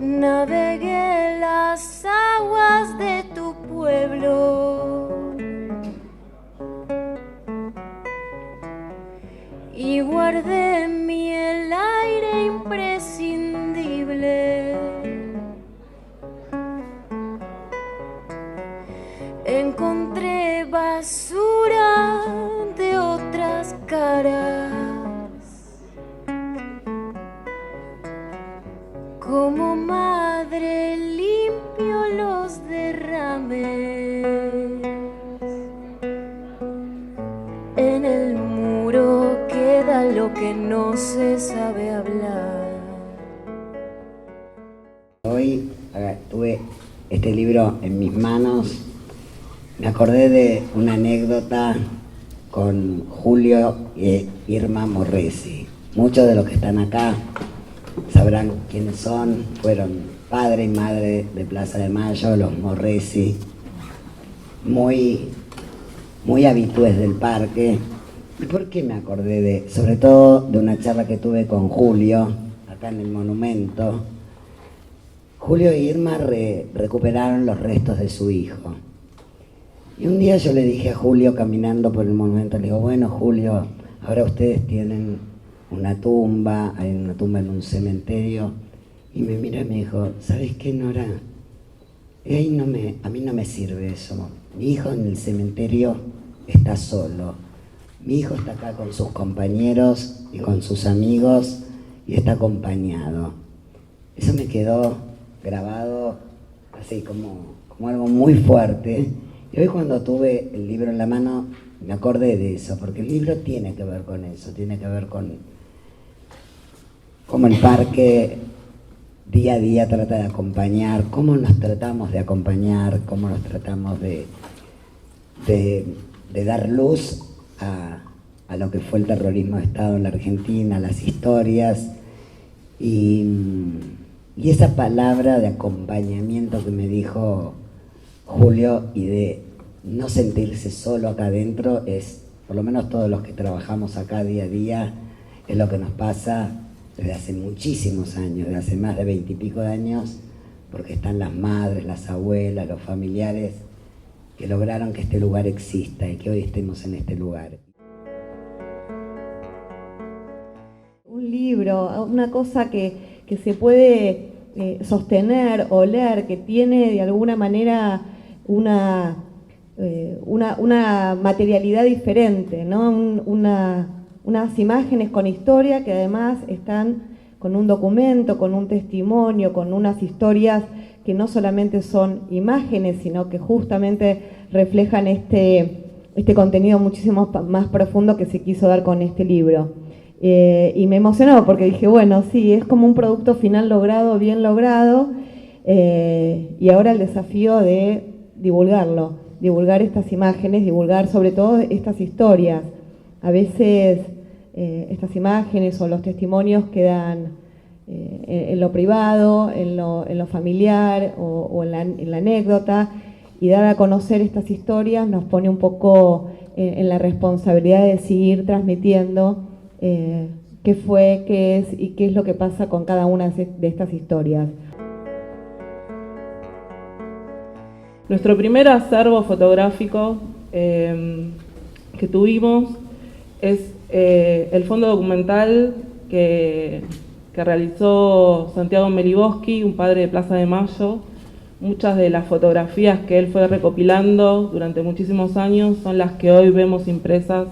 navegué las aguas de tu pueblo y guardé en mí el aire imprescindible. Encontré basura de otras caras, como madre limpio los derrames. En el muro queda lo que no se sabe hablar. Hoy tuve este libro en mis manos. Me acordé de una anécdota con Julio e Irma Morresi. Muchos de los que están acá sabrán quiénes son. Fueron padre y madre de Plaza de Mayo, los Morresi, muy habitués del parque. ¿Y por qué me acordé sobre todo de una charla que tuve con Julio, acá en el monumento? Julio e Irma recuperaron los restos de su hijo. Y un día yo le dije a Julio, caminando por el monumento, le digo, bueno, Julio, ahora ustedes tienen una tumba, hay una tumba en un cementerio. Y me miró y me dijo, ¿sabes qué, Nora? A mí no me sirve eso. Mi hijo en el cementerio está solo. Mi hijo está acá con sus compañeros y con sus amigos y está acompañado. Eso me quedó grabado así como algo muy fuerte. Y hoy cuando tuve el libro en la mano me acordé de eso, porque el libro tiene que ver con eso, tiene que ver con cómo el parque día a día trata de acompañar, cómo nos tratamos de acompañar, cómo nos tratamos de dar luz a lo que fue el terrorismo de Estado en la Argentina, las historias y esa palabra de acompañamiento que me dijo Julio y de no sentirse solo acá adentro, es, por lo menos todos los que trabajamos acá día a día, es lo que nos pasa desde hace muchísimos años, desde hace más de 20 y pico de años, porque están las madres, las abuelas, los familiares que lograron que este lugar exista y que hoy estemos en este lugar. Un libro, una cosa que se puede sostener o leer, que tiene de alguna manera una materialidad diferente, ¿no? Unas imágenes con historia que además están con un documento, con un testimonio, con unas historias que no solamente son imágenes, sino que justamente reflejan este contenido muchísimo más profundo que se quiso dar con este libro. Y me emocionó porque dije, bueno, sí, es como un producto final logrado, bien logrado, y ahora el desafío de divulgar estas imágenes, divulgar sobre todo estas historias. A veces estas imágenes o los testimonios quedan en lo privado, en lo familiar o en la anécdota, y dar a conocer estas historias nos pone un poco en la responsabilidad de seguir transmitiendo qué fue, qué es y qué es lo que pasa con cada una de estas historias. Nuestro primer acervo fotográfico que tuvimos es el fondo documental que realizó Santiago Meliboski, un padre de Plaza de Mayo. Muchas de las fotografías que él fue recopilando durante muchísimos años son las que hoy vemos impresas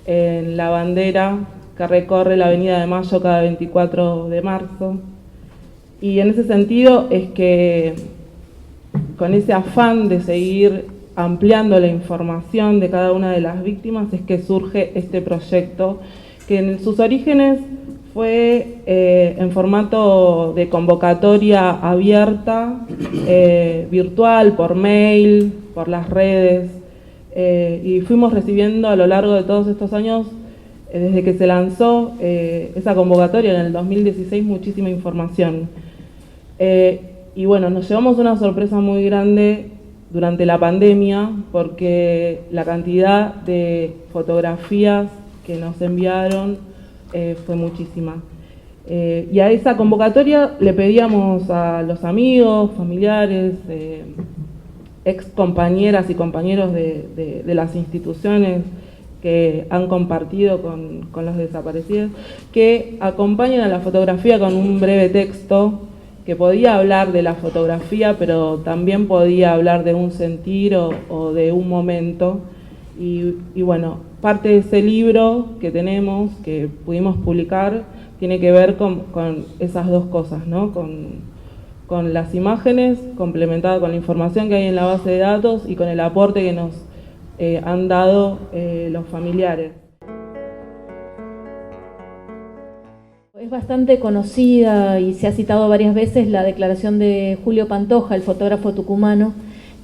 en la bandera que recorre la Avenida de Mayo cada 24 de marzo. Y en ese sentido es que, con ese afán de seguir ampliando la información de cada una de las víctimas, es que surge este proyecto, que en sus orígenes fue en formato de convocatoria abierta, virtual, por mail, por las redes, y fuimos recibiendo a lo largo de todos estos años, desde que se lanzó esa convocatoria en el 2016, muchísima información. Y bueno, nos llevamos una sorpresa muy grande durante la pandemia, porque la cantidad de fotografías que nos enviaron fue muchísima. Y a esa convocatoria le pedíamos a los amigos, familiares, ex compañeras y compañeros de las instituciones que han compartido con los desaparecidos, que acompañen a la fotografía con un breve texto que podía hablar de la fotografía, pero también podía hablar de un sentir o de un momento. Y bueno, parte de ese libro que tenemos, que pudimos publicar, tiene que ver con esas dos cosas, ¿no? Con las imágenes, complementada con la información que hay en la base de datos y con el aporte que nos han dado los familiares. Es bastante conocida y se ha citado varias veces la declaración de Julio Pantoja, el fotógrafo tucumano,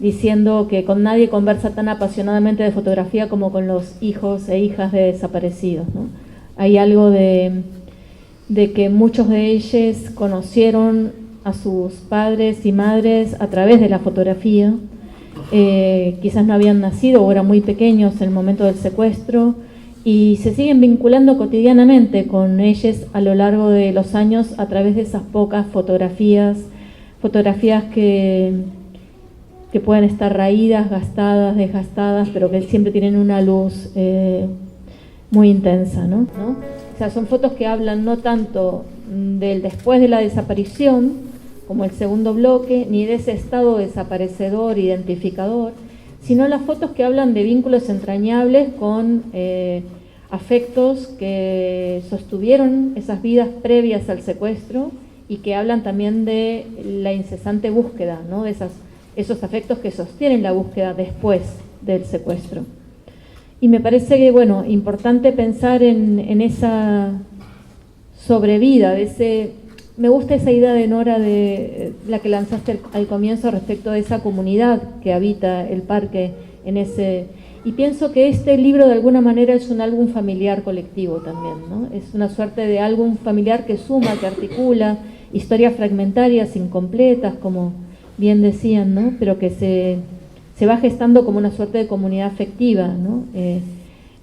diciendo que con nadie conversa tan apasionadamente de fotografía como con los hijos e hijas de desaparecidos, ¿no? Hay algo de que muchos de ellos conocieron a sus padres y madres a través de la fotografía. Quizás no habían nacido o eran muy pequeños en el momento del secuestro y se siguen vinculando cotidianamente con ellos a lo largo de los años a través de esas pocas fotografías que pueden estar raídas, gastadas, desgastadas, pero que siempre tienen una luz muy intensa, ¿no? O sea, son fotos que hablan no tanto del después de la desaparición, como el segundo bloque, ni de ese estado desaparecedor, identificador, sino las fotos que hablan de vínculos entrañables con afectos que sostuvieron esas vidas previas al secuestro y que hablan también de la incesante búsqueda, ¿no? De esos afectos que sostienen la búsqueda después del secuestro. Y me parece que, bueno, importante pensar en esa sobrevida, me gusta esa idea de Nora, de la que lanzaste al comienzo respecto de esa comunidad que habita el parque y pienso que este libro de alguna manera es un álbum familiar colectivo también, ¿no? Es una suerte de álbum familiar que suma, que articula historias fragmentarias, incompletas, como bien decían, ¿no? Pero que se va gestando como una suerte de comunidad afectiva, ¿no?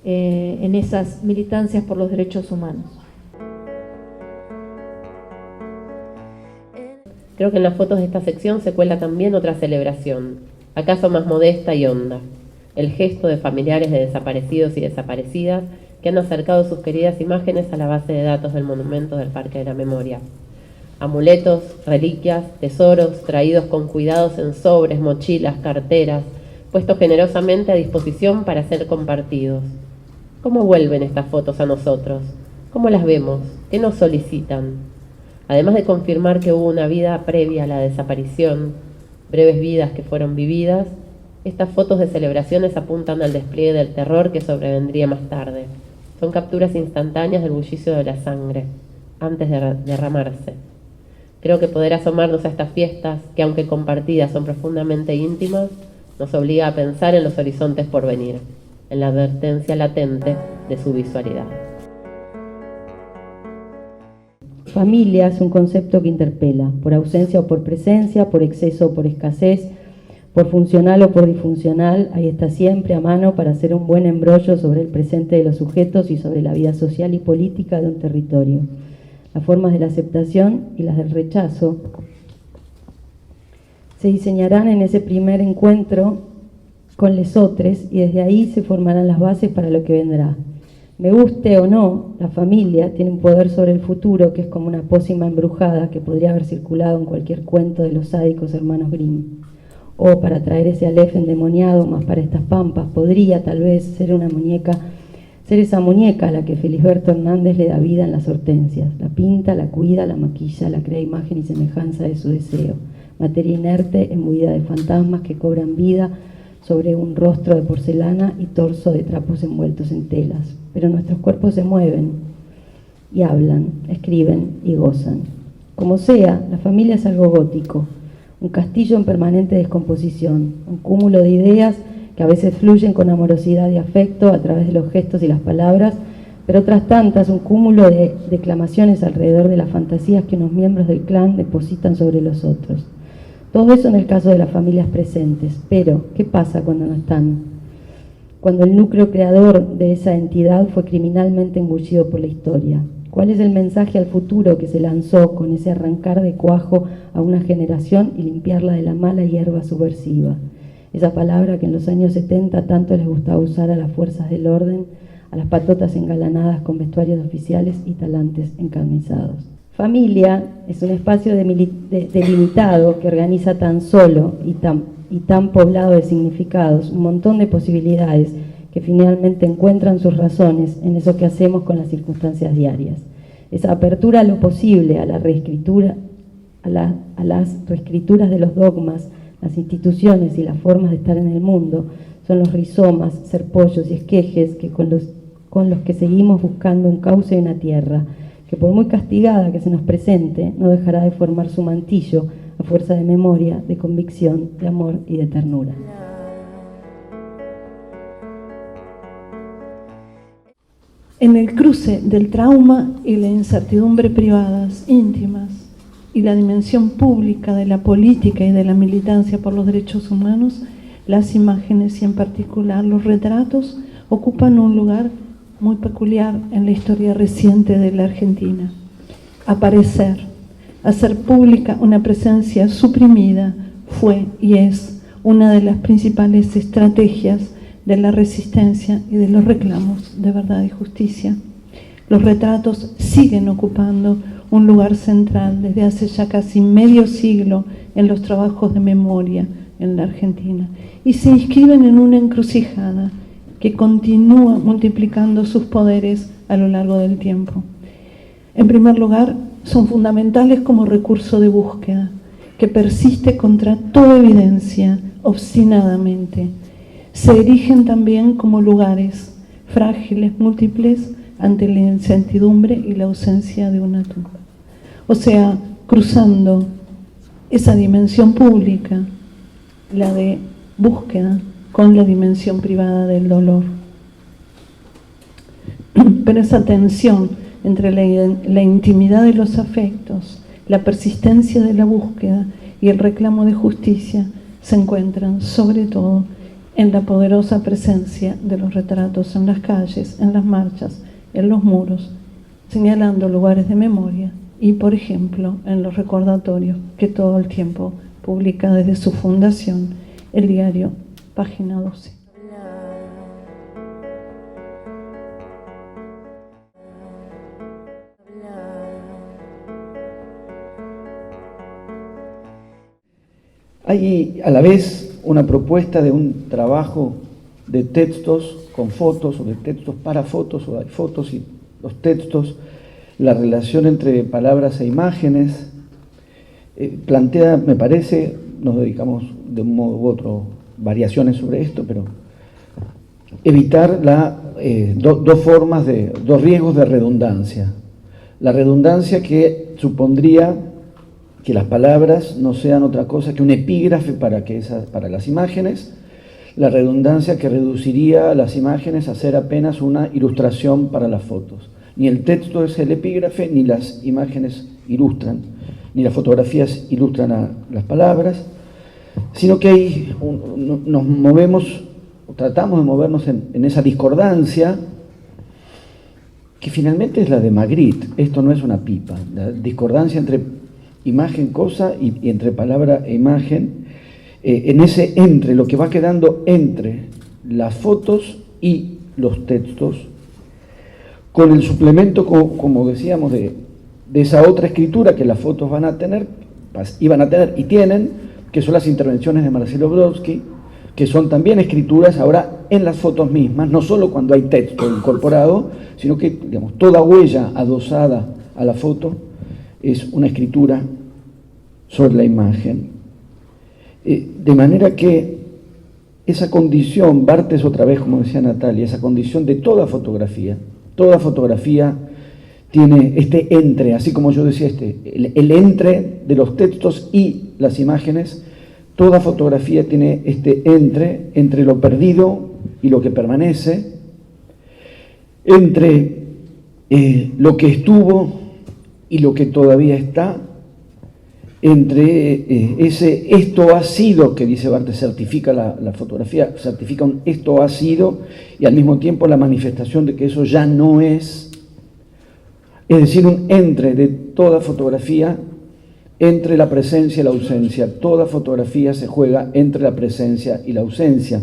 En esas militancias por los derechos humanos. Creo que en las fotos de esta sección se cuela también otra celebración, acaso más modesta y honda, el gesto de familiares de desaparecidos y desaparecidas que han acercado sus queridas imágenes a la base de datos del monumento del Parque de la Memoria. Amuletos, reliquias, tesoros traídos con cuidados en sobres, mochilas, carteras, puestos generosamente a disposición para ser compartidos. ¿Cómo vuelven estas fotos a nosotros? ¿Cómo las vemos? ¿Qué nos solicitan? Además de confirmar que hubo una vida previa a la desaparición, breves vidas que fueron vividas, estas fotos de celebraciones apuntan al despliegue del terror que sobrevendría más tarde. Son capturas instantáneas del bullicio de la sangre, antes de derramarse. Creo que poder asomarnos a estas fiestas, que aunque compartidas son profundamente íntimas, nos obliga a pensar en los horizontes por venir, en la advertencia latente de su visualidad. Familia es un concepto que interpela, por ausencia o por presencia, por exceso o por escasez, por funcional o por disfuncional, ahí está siempre a mano para hacer un buen embrollo sobre el presente de los sujetos y sobre la vida social y política de un territorio. Las formas de la aceptación y las del rechazo se diseñarán en ese primer encuentro con lesotres y desde ahí se formarán las bases para lo que vendrá. Me guste o no, la familia tiene un poder sobre el futuro que es como una pócima embrujada que podría haber circulado en cualquier cuento de los sádicos hermanos Grimm. O para traer ese Aleph endemoniado más para estas pampas, podría tal vez ser esa muñeca a la que Felisberto Hernández le da vida en las hortensias. La pinta, la cuida, la maquilla, la crea imagen y semejanza de su deseo. Materia inerte, embuida de fantasmas que cobran vida sobre un rostro de porcelana y torso de trapos envueltos en telas. Pero nuestros cuerpos se mueven y hablan, escriben y gozan. Como sea, la familia es algo gótico, un castillo en permanente descomposición, un cúmulo de ideas que a veces fluyen con amorosidad y afecto a través de los gestos y las palabras, pero otras tantas un cúmulo de declamaciones alrededor de las fantasías que unos miembros del clan depositan sobre los otros. Todo eso en el caso de las familias presentes, pero ¿qué pasa cuando no están? Cuando el núcleo creador de esa entidad fue criminalmente engullido por la historia. ¿Cuál es el mensaje al futuro que se lanzó con ese arrancar de cuajo a una generación y limpiarla de la mala hierba subversiva? Esa palabra que en los años 70 tanto les gustaba usar a las fuerzas del orden, a las patotas engalanadas con vestuarios oficiales y talantes encarnizados. Familia es un espacio delimitado que organiza tan solo y tan poblado de significados, un montón de posibilidades que finalmente encuentran sus razones en eso que hacemos con las circunstancias diarias. Esa apertura a lo posible, a la reescritura, a las reescrituras de los dogmas, las instituciones y las formas de estar en el mundo, son los rizomas, serpollos y esquejes que con los que seguimos buscando un cauce y una tierra, que por muy castigada que se nos presente, no dejará de formar su mantillo a fuerza de memoria, de convicción, de amor y de ternura. En el cruce del trauma y la incertidumbre privadas, íntimas, y la dimensión pública de la política y de la militancia por los derechos humanos, las imágenes y en particular los retratos ocupan un lugar muy peculiar en la historia reciente de la Argentina. Aparecer, hacer pública una presencia suprimida fue y es una de las principales estrategias de la resistencia y de los reclamos de verdad y justicia. Los retratos siguen ocupando un lugar central desde hace ya casi medio siglo en los trabajos de memoria en la Argentina y se inscriben en una encrucijada que continúa multiplicando sus poderes a lo largo del tiempo. En primer lugar, son fundamentales como recurso de búsqueda, que persiste contra toda evidencia, obstinadamente. Se erigen también como lugares frágiles, múltiples, ante la incertidumbre y la ausencia de una tumba. O sea, cruzando esa dimensión pública, la de búsqueda, con la dimensión privada del dolor. Pero esa tensión entre la intimidad de los afectos, la persistencia de la búsqueda y el reclamo de justicia se encuentran sobre todo en la poderosa presencia de los retratos en las calles, en las marchas, en los muros, señalando lugares de memoria y, por ejemplo, en los recordatorios que todo el tiempo publica desde su fundación el diario Página 12. Hay a la vez una propuesta de un trabajo de textos con fotos o de textos para fotos o hay fotos y los textos, la relación entre palabras e imágenes, plantea, me parece, nos dedicamos de un modo u otro variaciones sobre esto, pero evitar dos riesgos de redundancia. La redundancia que supondría que las palabras no sean otra cosa que un epígrafe para las imágenes, la redundancia que reduciría a las imágenes a ser apenas una ilustración para las fotos. Ni el texto es el epígrafe, ni las imágenes ilustran, ni las fotografías ilustran a las palabras, sino que nos movemos, o tratamos de movernos en esa discordancia que finalmente es la de Magritte. Esto no es una pipa, la discordancia entre imagen, cosa y entre palabra e imagen, en ese entre, lo que va quedando entre las fotos y los textos, con el suplemento, como decíamos, de esa otra escritura que las fotos iban a tener y tienen, que son las intervenciones de Marcelo Brodsky, que son también escrituras ahora en las fotos mismas, no solo cuando hay texto incorporado, sino que, digamos, toda huella adosada a la foto es una escritura sobre la imagen. De manera que esa condición, Barthes otra vez, como decía Natalia, esa condición de toda fotografía tiene este entre, así como yo decía, el entre de los textos y las imágenes, toda fotografía tiene este entre lo perdido y lo que permanece, entre lo que estuvo y lo que todavía está, entre esto ha sido, que dice Barthes, certifica la fotografía, certifica un esto ha sido, y al mismo tiempo la manifestación de que eso ya no es, Es decir, un entre de toda fotografía, entre la presencia y la ausencia. Toda fotografía se juega entre la presencia y la ausencia.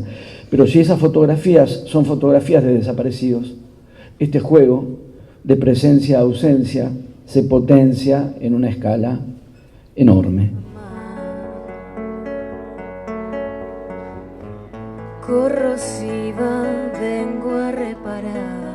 Pero si esas fotografías son fotografías de desaparecidos, este juego de presencia-ausencia se potencia en una escala enorme. Corrosiva vengo a reparar.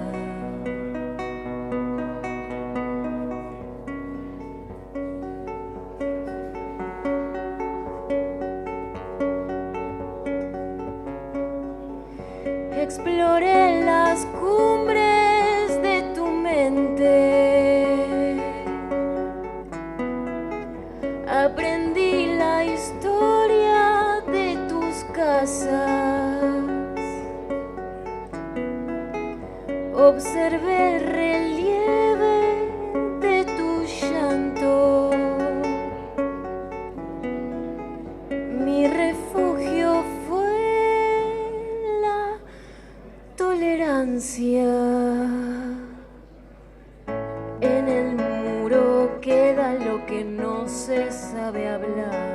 Exploré las cumbres de tu mente. Aprendí la historia de tus casas. Observé el relieve de tu llanto. Mi refugio fue la tolerancia. En el muro queda lo que no se sabe hablar.